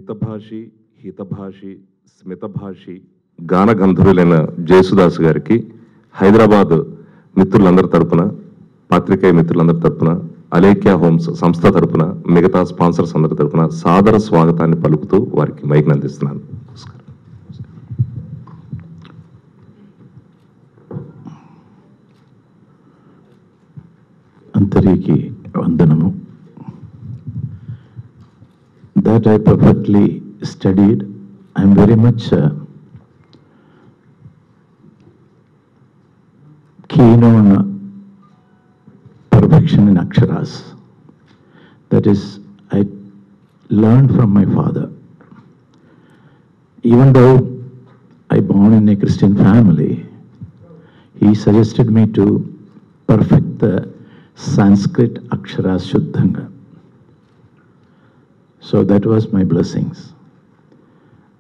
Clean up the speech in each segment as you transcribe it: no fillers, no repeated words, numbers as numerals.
మితభాషి హితభాషి స్మితభాషి గానగంధర్వులైన జయసుదాస్ గారికి హైదరాబాద్ మిత్రులందరి తరపున, పాత్రికేయ మిత్రులందరి తరపున, అలేఖ్య హోమ్స్ సంస్థ తరపున, మిగతా స్పాన్సర్స్ అందరి తరపున సాదర స్వాగతాన్ని పలుకుతూ వారికి మైక్ అందిస్తున్నాను. అందరికీ వందనము. That I perfectly studied. I am very much keen on perfection in aksharas. That is, I learned from my father. Even though I born in a Christian family, he suggested me to perfect the Sanskrit aksharas shuddhanga. So that was my blessings.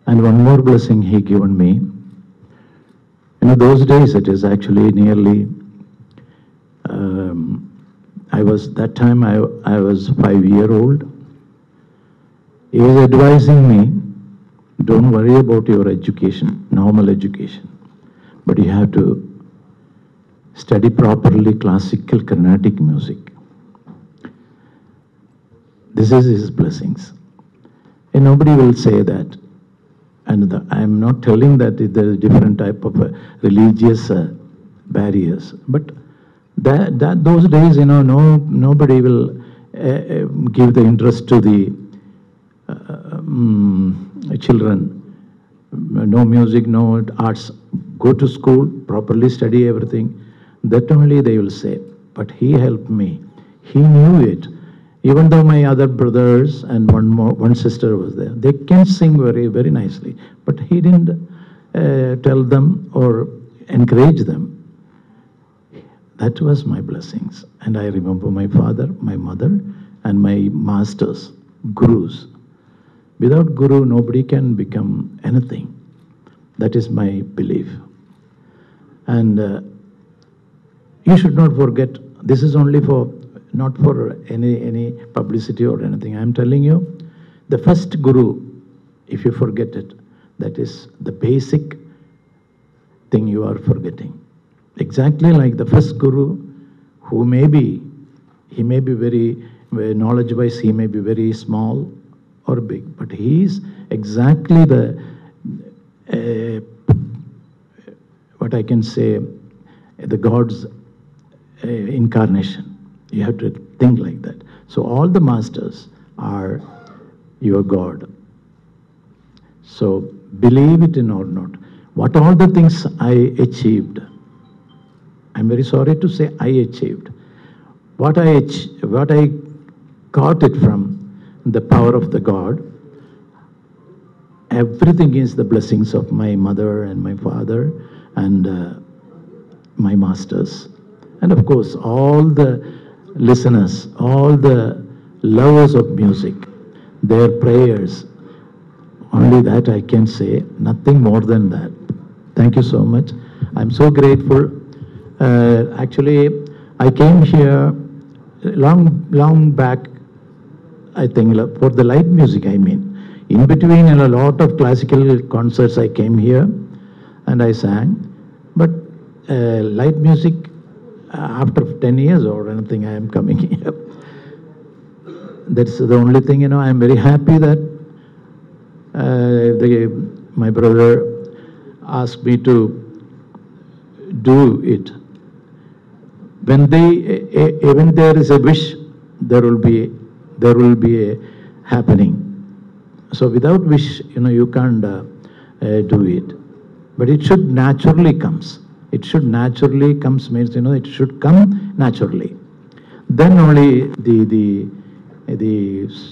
And one more blessing he given me. Those days it is actually nearly, that time I was 5-year-old. He was advising me, don't worry about your education, normal education, but you have to study properly classical Carnatic music. This is his blessings. And nobody will say that. And I am not telling that there is different type of religious barriers. But those days, nobody will give the interest to the children. No music, no arts. Go to school, properly study everything. That only they will say. But he helped me. He knew it. Even though my other brothers and one sister was there, they can sing very, very nicely. But he didn't tell them or encourage them. That was my blessings. And I remember my father, my mother, and my masters, gurus. Without guru, nobody can become anything. That is my belief. And you should not forget, this is only for not for any publicity or anything. I am telling you, the first guru, if you forget it, that is the basic thing you are forgetting. Exactly like the first guru, who he may be very knowledge-wise, he may be very small or big, but he is exactly the, what I can say, the God's incarnation. You have to think like that. So all the masters are your God. So believe it or not, what all the things I achieved, I'm very sorry to say I achieved. What I got it from the power of the God, everything is the blessings of my mother and my father and my masters. And of course, all the listeners, all the lovers of music, their prayers, only that I can say, nothing more than that. Thank you so much. I'm so grateful. Actually, I came here long back, I think, for the light music, I mean. In between a lot of classical concerts, I came here and I sang. But light music, after 10 years or anything, I am coming here. That's the only thing, I am very happy that my brother asked me to do it. When even there is a wish, there will be a happening. So without wish, you can't do it. But it should naturally comes. It should naturally comes means, it should come naturally. Then only the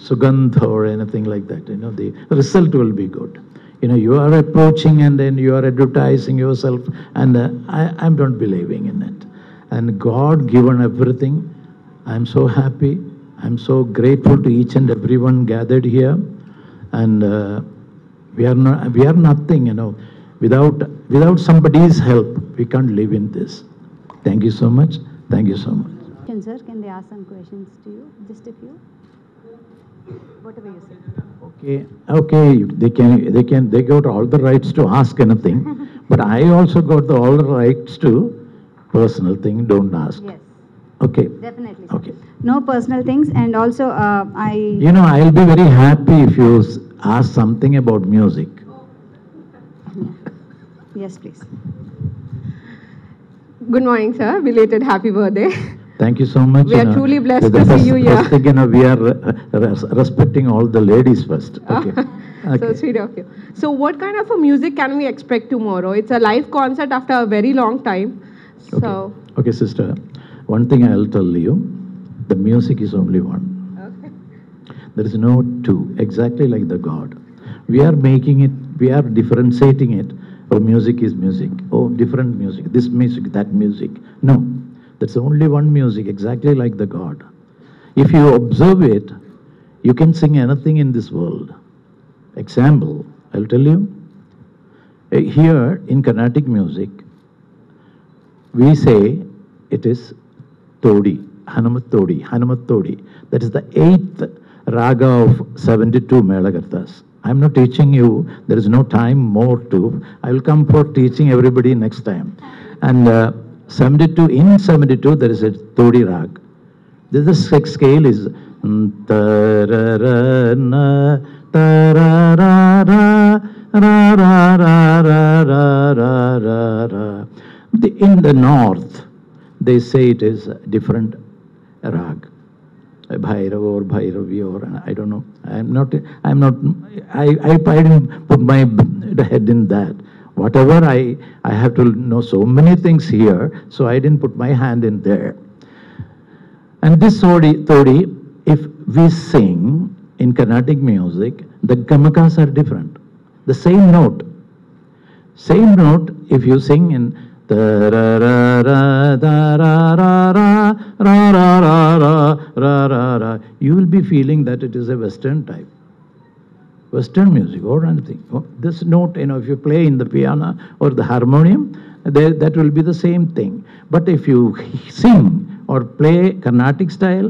sugandha or anything like that, the result will be good. You are approaching and then you are advertising yourself, and I'm not believing in it. And God given everything. I'm so happy. I'm so grateful to each and everyone gathered here. And we are nothing, Without somebody's help, we can't live in this. Thank you so much. Thank you so much. Sir, can they ask some questions to you? Just a few. Whatever you say. Okay, okay, they got all the rights to ask anything, but I also got all the rights to personal thing, don't ask. Yes, Okay, definitely, sir. okay. No personal things, and also You know, I'll be very happy if you ask something about music. Yes, please. Good morning, sir. Belated happy birthday. Thank you so much. We are truly blessed the to see first, you here. First thing, we are respecting all the ladies first. Okay. So Okay. sweet of you. So what kind of a music can we expect tomorrow? It's a live concert after a very long time. So, Okay. Okay, sister. One thing I'll tell you, the music is only one. okay. There is no two, exactly like the God. We are making it, we are differentiating it. Oh, music is music. Oh, different music. This music, that music. No, that's only one music, exactly like the God. If you observe it, you can sing anything in this world. Example, I'll tell you. Here in Carnatic music, we say it is Todi, Hanumat Todi. That is the 8th raga of 72 Melagarthas. I'm not teaching you, there is no time more to. I will come for teaching everybody next time. And 72, there is a Todi rag. The scale is ta-ra-ra-na, ta-ra-ra-ra, ra-ra-ra-ra-ra-ra-ra. In the north, they say it is a different rag. Bhairav or Bhairavi or I don't know. I didn't put my head in that. Whatever I have to know so many things here, so I didn't put my hand in there. And this Todi, if we sing in Carnatic music, the gamakas are different. The same note, if you sing in you will be feeling that it is a Western type. Western music or anything. This note, if you play in the piano or the harmonium, that will be the same thing. But if you sing or play Carnatic style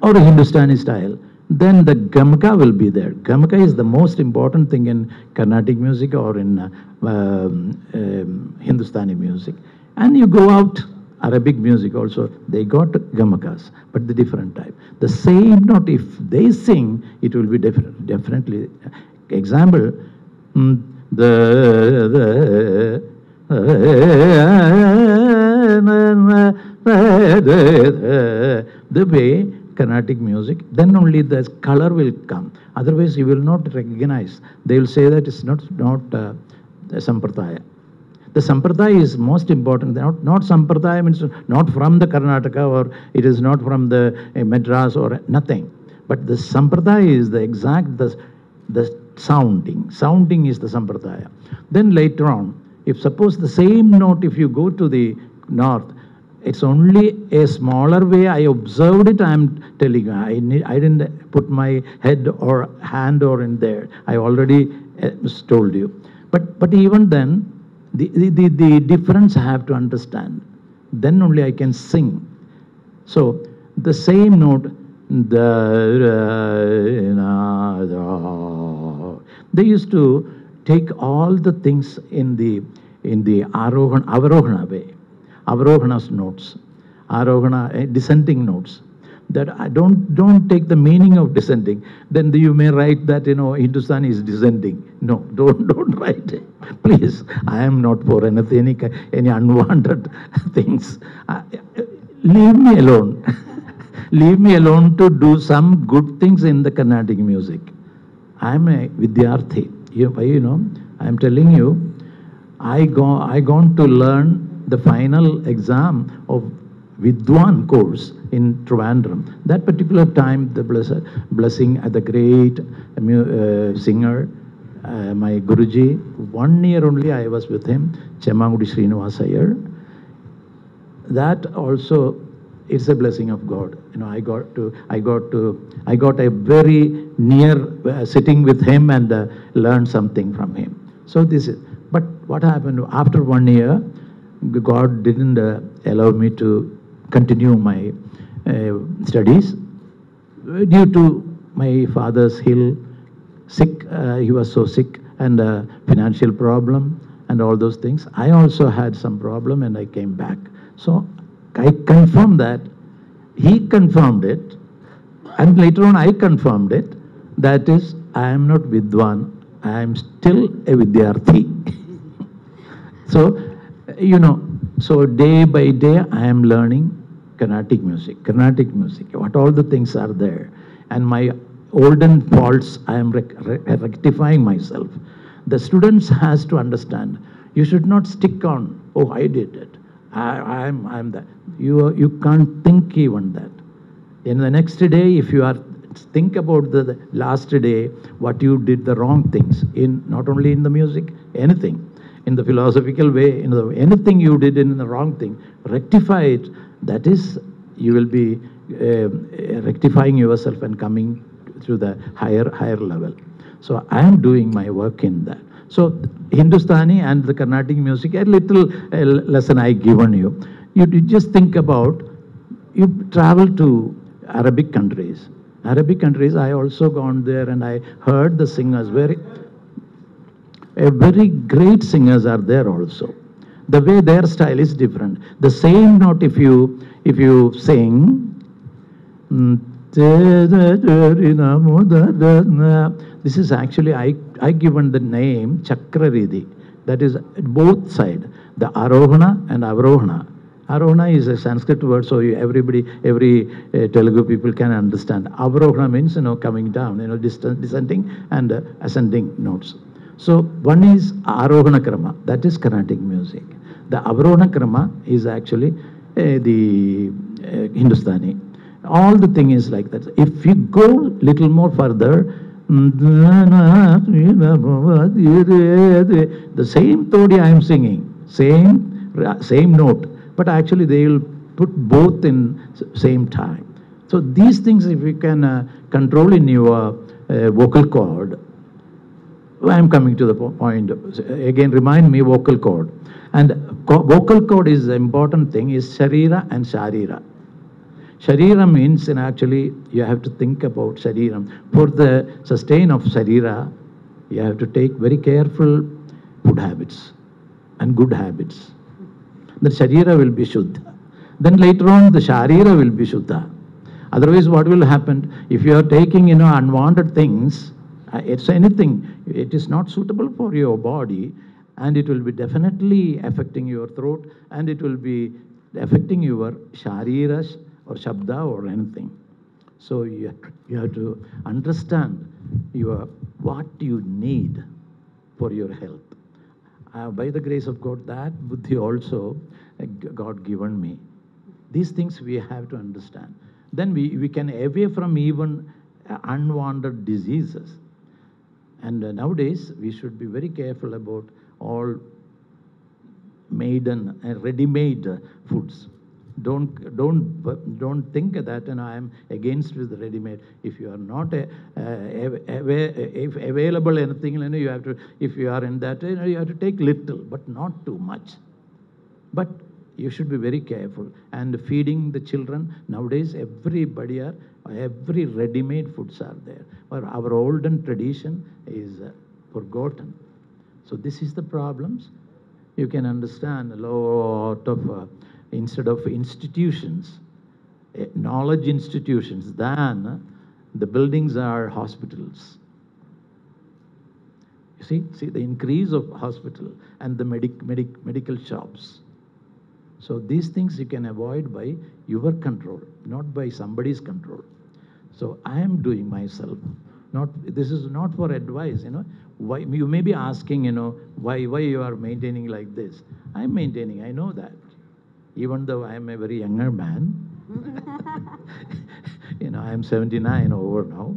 or a Hindustani style, then the gamaka will be there. Gamaka is the most important thing in Carnatic music or in Hindustani music. And you go out, Arabic music also, they got gamakas, but the different type. The same note, if they sing, it will be different, definitely. Example, the way Carnatic music, then only the color will come. Otherwise, you will not recognize. They will say that it's not Sampradaya. The Sampradaya is most important. Not Sampradaya means not from the Karnataka or it is not from the Madras or nothing. But the Sampradaya is the exact, the sounding. Sounding is the Sampradaya. Then later on, if suppose the same note, if you go to the north, it's only a smaller way. I observed it, I'm telling you. I didn't put my head or hand or in there. I already told you. But even then, the difference I have to understand. Then only I can sing. So the same note, they used to take all the things in the Avarohana way. Avarohana's notes, Arohana, descending notes. That I don't take the meaning of descending. Then you may write that Hindustani is descending. No, don't write it, please. I am not for anything, any unwanted things. Leave me alone. Leave me alone to do some good things in the Carnatic music. I am a Vidyarthi. I am telling you, I gone to learn the final exam of Vidwan course in Trivandrum. That particular time, the blessing at the great singer, my Guruji, 1 year only I was with him, Chemmangudi Srinivas Iyer. That also, it's a blessing of God. I got a very near sitting with him and learned something from him. So this is, but what happened after 1 year, God didn't allow me to continue my studies due to my father's hill, sick, he was so sick, and financial problem and all those things. I also had some problem and I came back. So I confirmed that, he confirmed it, and later on I confirmed it. That is, I am not Vidwan, I am still a Vidyarthi. So, so day by day I am learning Carnatic music, what all the things are there. And my olden faults, I am rectifying myself. The students has to understand, you should not stick on, oh, I did it, I'm that. You can't think even that. In the next day, if you are think about the last day, what you did the wrong things, in not only in the music, anything, in the philosophical way, anything you did in the wrong thing, rectify it. That is, you will be rectifying yourself and coming to the higher level. So I am doing my work in that. So Hindustani and the Carnatic music, a little lesson I given you. You just think about, you travel to Arabic countries. I also gone there and I heard the singers, very great singers are there also. The way their style is different. The same note, if you sing, this is actually, I given the name Chakraridi. That is both side, the Arohana and Avrohana. Arohana is a Sanskrit word, so every Telugu people can understand. Avrohana means, coming down, descending and ascending notes. So one is Arohana Krama, that is Carnatic music. The Avrohana Krama is actually the Hindustani. All the thing is like that. If you go little more further, the same Todi I am singing, same note, but actually they will put both in same time. So these things, if you can control in your vocal cord, I am coming to the point. Again, remind me vocal cord. And vocal cord is the important thing, is Sharira and Sharira. Sharira means, and actually you have to think about Shariram. For the sustain of Sharira, you have to take very careful food habits and good habits. The Sharira will be Shuddha. Then later on, the Sharira will be Shuddha. Otherwise, what will happen? If you are taking, unwanted things, it's anything, it is not suitable for your body, and it will be definitely affecting your throat, and it will be affecting your Sharira or Shabda or anything. So you have to understand what you need for your health. By the grace of God, that buddhi also God given me. These things we have to understand. Then we can away from even unwanted diseases. And nowadays, we should be very careful about all ready-made foods. Don't think that I am against with ready-made. If you are not if available anything, you have to. If you are in that, you have to take little, but not too much. But you should be very careful. And feeding the children nowadays, every ready-made foods are there. But our olden tradition is forgotten. So this is the problems. You can understand a lot of. Instead of institutions, knowledge institutions, then the buildings are hospitals. You see the increase of hospital and the medical shops. So these things you can avoid by your control, not by somebody's control. So I am doing myself. This is not for advice, Why you may be asking, why you are maintaining like this. I am maintaining, I know that. Even though I am a very younger man, I am 79 over now.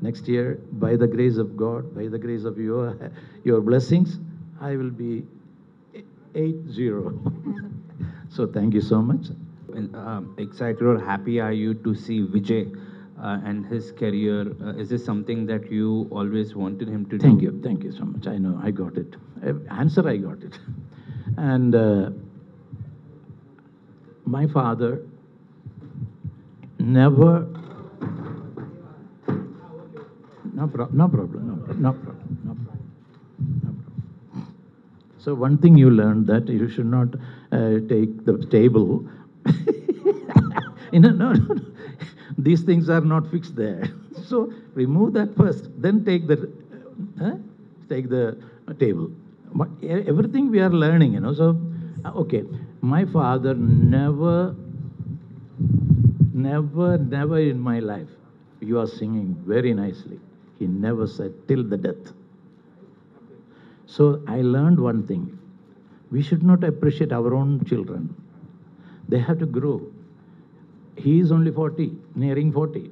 Next year, by the grace of God, by the grace of your blessings, I will be 80. So thank you so much. Excited or happy are you to see Vijay and his career? Is this something that you always wanted him to do? Thank you so much. I know, I got it. Answer, I got it. And my father never No problem, no problem, no problem, no problem, no problem. No problem. So one thing you learned that you should not take the table. No. These things are not fixed there. So remove that first, then take the table. Everything we are learning, So okay, my father never in my life, you are singing very nicely. He never said till the death. So I learned one thing. We should not appreciate our own children. They have to grow. He is only 40, nearing 40.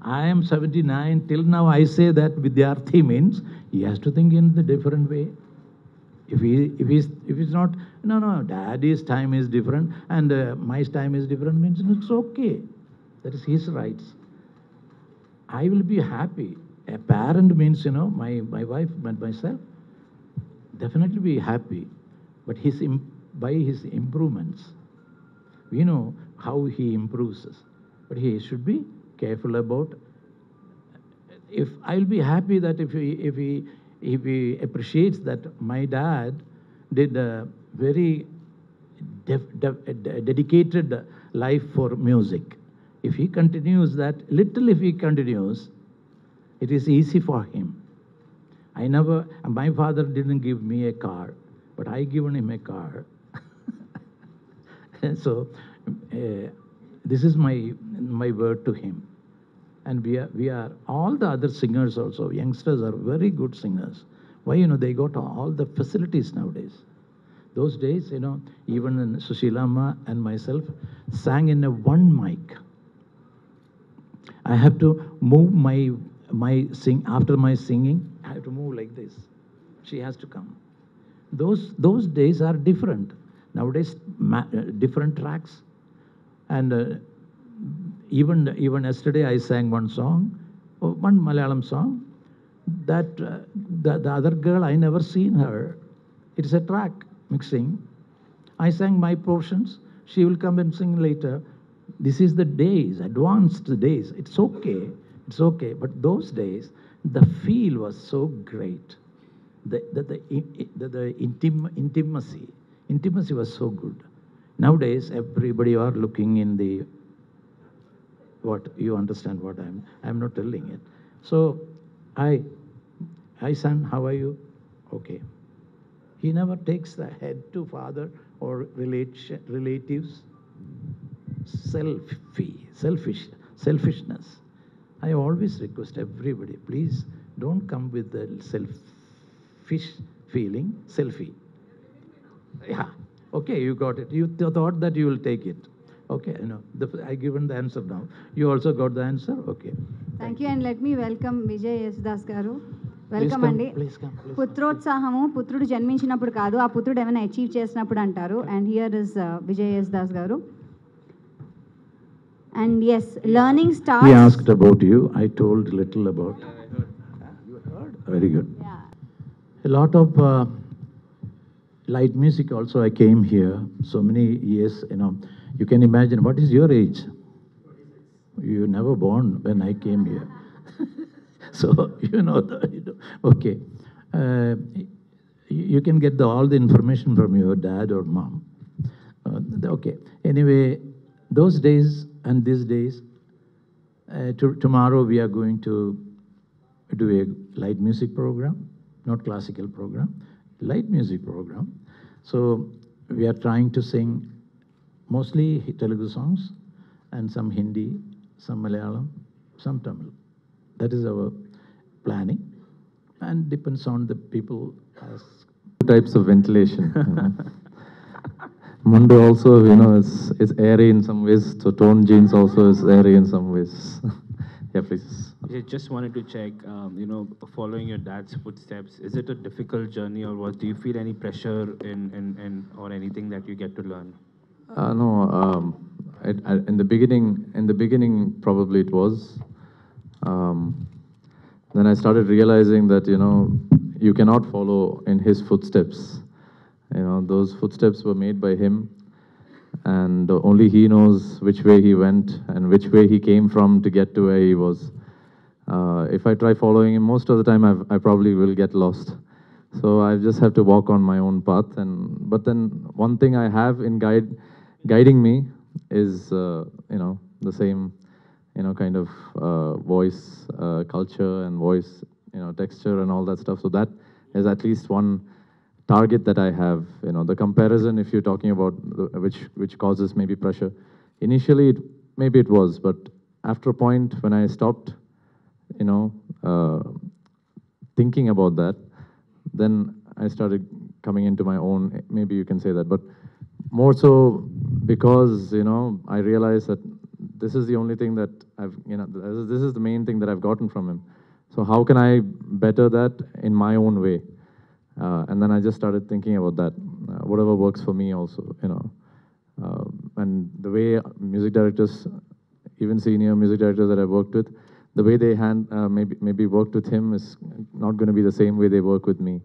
I am 79. Till now I say that Vidyarthi means he has to think in the different way. If he's not, no, daddy's time is different and my time is different, means it's okay. That is his rights. I will be happy. A parent means, my wife and myself, definitely be happy. But by his improvements, we know how he improves us. But he should be careful about. If I'll be happy that if he appreciates that my dad did a very dedicated life for music. If he continues that, if he continues, it is easy for him. My father didn't give me a car, but I given him a car. So this is my word to him. And we are all the other singers also, youngsters are very good singers. Why? They got all the facilities nowadays. Those days, even Sushilamma and myself sang in a one mic. I have to move after my singing, I have to move like this. She has to come. Those days are different. Nowadays, different tracks. And even yesterday, I sang one song, one Malayalam song, that the other girl, I never seen her. It's a track mixing. I sang my portions. She will come and sing later. This is the days, advanced days. It's okay. But those days, the feel was so great. The intimacy was so good. Nowadays, everybody are looking in the what you understand what I'm not telling it. So, hi son, how are you? Okay. He never takes the head to father or relatives. Selfishness. I always request everybody, please don't come with the selfish feeling, selfie. Yeah, okay, you got it. You thought that you will take it. Okay, I given the answer now. You also got the answer? Okay. Thank you, and let me welcome Vijay Yesudas garu. Please Welcome come, Andi. please come. పుత్రోత్సాహము పుత్రుడు జన్మించినప్పుడు కాదు, ఆ పుత్రుడు ఏమైనా achieve చేసినప్పుడు అంటారు. And here is Vijay Yesudas garu. And yes, learning starts. He asked about you. I told little about. I heard. You heard? Very good. Yeah. A lot of light music also. I came here so many years. You can imagine. What is your age? You never born when I came here. So okay. You can get all the information from your dad or mom. Okay. Anyway, those days and these days, tomorrow we are going to do a light music program, not classical program, light music program. So we are trying to sing mostly Telugu songs and some Hindi, some Malayalam, some Tamil. That is our planning, and depends on the people. Two types of ventilation. Mundo also, is airy in some ways. So tone jeans also is airy in some ways. Yeah, please. I just wanted to check, following your dad's footsteps, is it a difficult journey, or do you feel any pressure in or anything that you get to learn? No, in the beginning, probably it was. Then I started realizing that, you cannot follow in his footsteps. Those footsteps were made by him, and only he knows which way he went and which way he came from to get to where he was. If I try following him, most of the time I probably will get lost. So I just have to walk on my own path. But then one thing I have in guiding me is the same kind of voice culture and voice texture and all that stuff. So that is at least one target that I have. The comparison, if you're talking about which causes maybe pressure. Initially, maybe it was, but after a point when I stopped, thinking about that, then I started coming into my own. Maybe you can say that, but more so because I realized that this is the only thing that this is the main thing that I've gotten from him. So how can I better that in my own way? And then I just started thinking about that. Whatever works for me also, and the way music directors, even senior music directors that I've worked with, the way they maybe worked with him is not going to be the same way they work with me.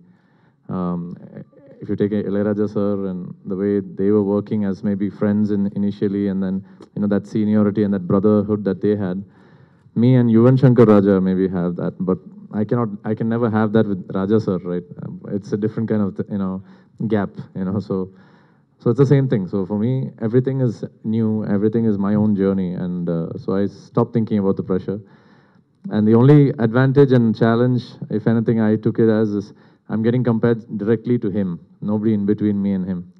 If you take Ilayaraja sir and the way they were working as maybe friends initially, and then that seniority and that brotherhood that they had, me and Yuvan Shankar Raja maybe have that, but I can never have that with Raja sir, right? It's a different kind of gap, so it's the same thing. So for me, everything is new, everything is my own journey, and so I stopped thinking about the pressure. And the only advantage and challenge, if anything, I took it as is I'm getting compared directly to him, nobody in between me and him.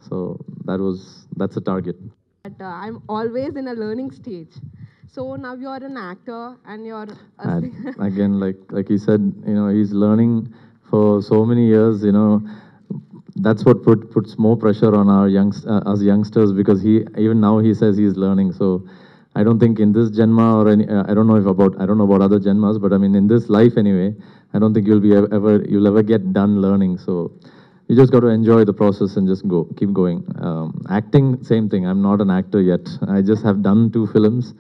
So that's a target. But I'm always in a learning stage. So now you're an actor and you're a And singer. again, like he said, he's learning for so many years. That's what puts more pressure on us youngsters, because even now he says he's learning. So I don't think in this Janma or any, I don't know about other Janmas, but I mean in this life anyway, I don't think you'll ever get done learning. So you just got to enjoy the process and just keep going. Acting, same thing. I'm not an actor yet. I just have done 2 films,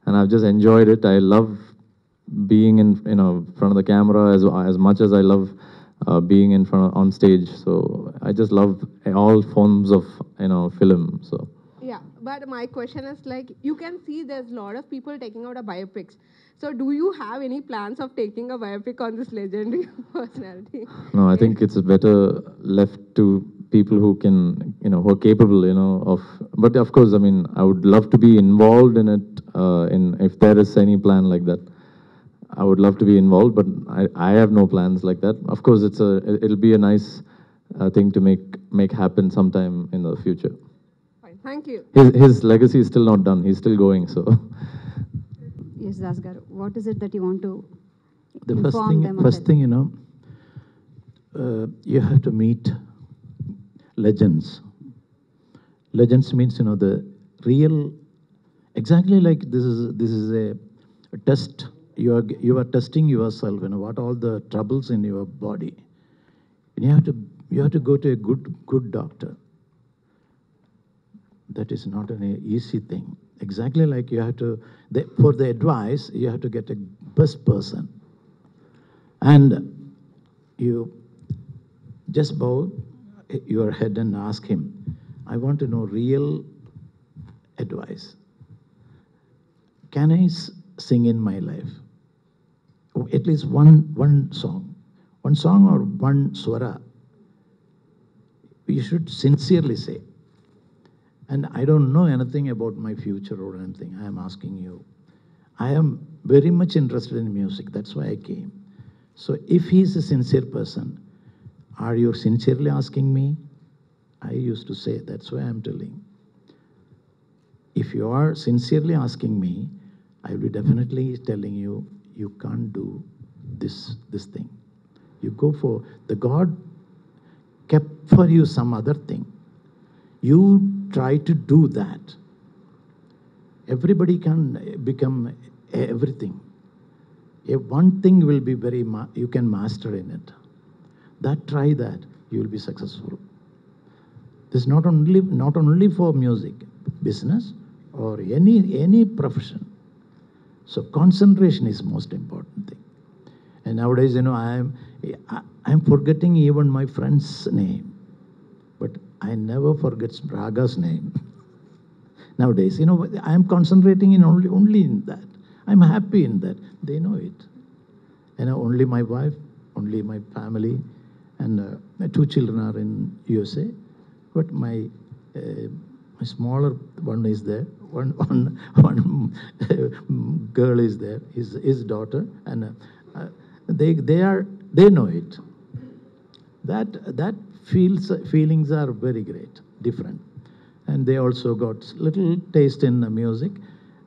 and I've just enjoyed it. I love being in front of the camera as much as I love being on stage. So I just love all forms of film. So. Yeah, but my question is like, you can see there's a lot of people taking out a biopics. So do you have any plans of taking a biopic on this legendary personality? No, I think it's better left to people who can, who are capable, of. But of course, I mean, I would love to be involved in it. If there is any plan like that, I would love to be involved. But I have no plans like that. Of course, it'll be a nice thing to make happen sometime in the future. Fine, thank you. His legacy is still not done. He's still going. So. Yesudas garu, what is it that you want to The inform them of first it? thing, you have to meet legends. Legends means, the real, exactly like this is a test. You are testing yourself, what all the troubles in your body. And you have to go to a good doctor. That is not an easy thing. Exactly like you have to, for the advice, you have to get a best person. And you just bow your head and ask him, I want to know real advice. Can I sing in my life? At least one song. One song or one swara. You should sincerely say. And I don't know anything about my future or anything. I am asking you. I am very much interested in music. That's why I came. So if he's a sincere person, are you sincerely asking me? I used to say, that's why I'm telling. If you are sincerely asking me, I will be definitely telling you, you can't do this thing. You go for, the God kept for you some other thing. You try to do that. Everybody can become everything. One thing will be you can master in it. Try that, you will be successful. This is not only for music, business or any profession. So concentration is most important thing. And nowadays, I'm forgetting even my friend's name, but I never forget Raga's name. Nowadays, I'm concentrating in only in that. I'm happy in that. They know it. Only my wife, only my family, and my 2 children are in USA. But my smaller one is there. One girl is there. His daughter, and they know it. That feelings are very great, different, and they also got little taste in music.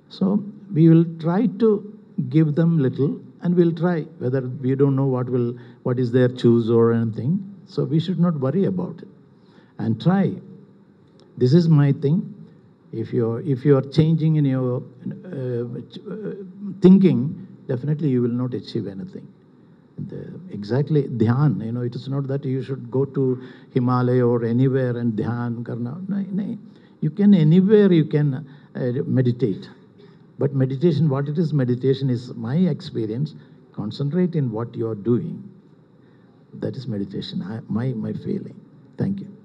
So we will try to give them little, and we'll try. Whether we don't know what is their choose or anything, so we should not worry about it, and try. This is my thing. If you are changing in your thinking, definitely you will not achieve anything. Exactly, dhyan. It is not that you should go to Himalaya or anywhere and dhyan karna. No. You can anywhere you can meditate. But meditation, what it is, meditation is my experience. Concentrate in what you are doing. That is meditation. My feeling. Thank you.